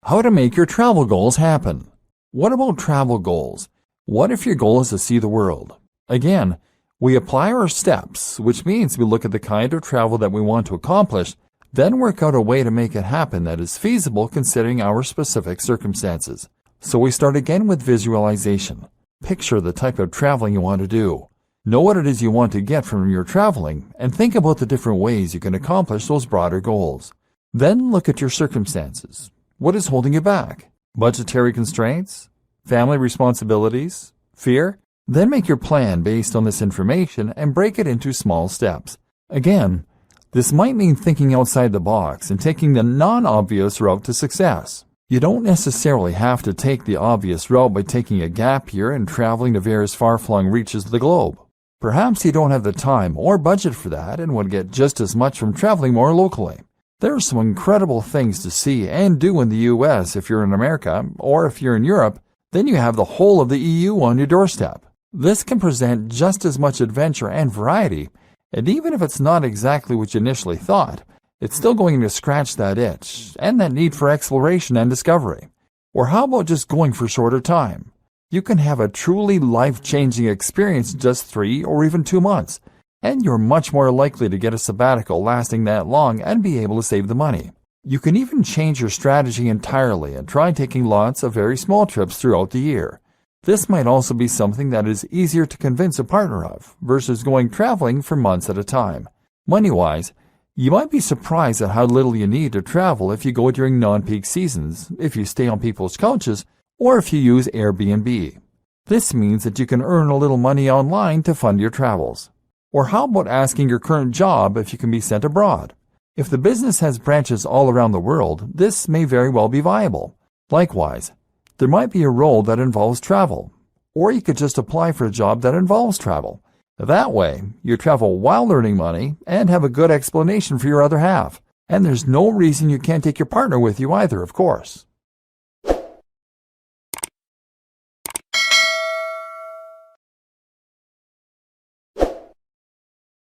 How to make your travel goals happen. What about travel goals? What if your goal is to see the world? Again, we apply our steps, which means we look at the kind of travel that we want to accomplish, then work out a way to make it happen that is feasible considering our specific circumstances. So we start again with visualization. Picture the type of traveling you want to do. Know what it is you want to get from your traveling, and think about the different ways you can accomplish those broader goals. Then look at your circumstances. What is holding you back? Budgetary constraints? Family responsibilities? Fear? Then make your plan based on this information and break it into small steps. Again, this might mean thinking outside the box and taking the non-obvious route to success. You don't necessarily have to take the obvious route by taking a gap year and traveling to various far-flung reaches of the globe. Perhaps you don't have the time or budget for that and would get just as much from traveling more locally. There are some incredible things to see and do in the U.S. if you're in America, or if you're in Europe, then you have the whole of the EU on your doorstep. This can present just as much adventure and variety, and even if it's not exactly what you initially thought, it's still going to scratch that itch and that need for exploration and discovery. Or how about just going for shorter time? You can have a truly life-changing experience in just 3 or even 2 months, and you're much more likely to get a sabbatical lasting that long and be able to save the money. You can even change your strategy entirely and try taking lots of very small trips throughout the year. This might also be something that is easier to convince a partner of versus going traveling for months at a time. Money-wise, you might be surprised at how little you need to travel if you go during non-peak seasons, if you stay on people's couches, or if you use Airbnb. This means that you can earn a little money online to fund your travels. Or how about asking your current job if you can be sent abroad? If the business has branches all around the world, this may very well be viable. Likewise, there might be a role that involves travel, or you could just apply for a job that involves travel. That way, you travel while earning money and have a good explanation for your other half. And there's no reason you can't take your partner with you either, of course.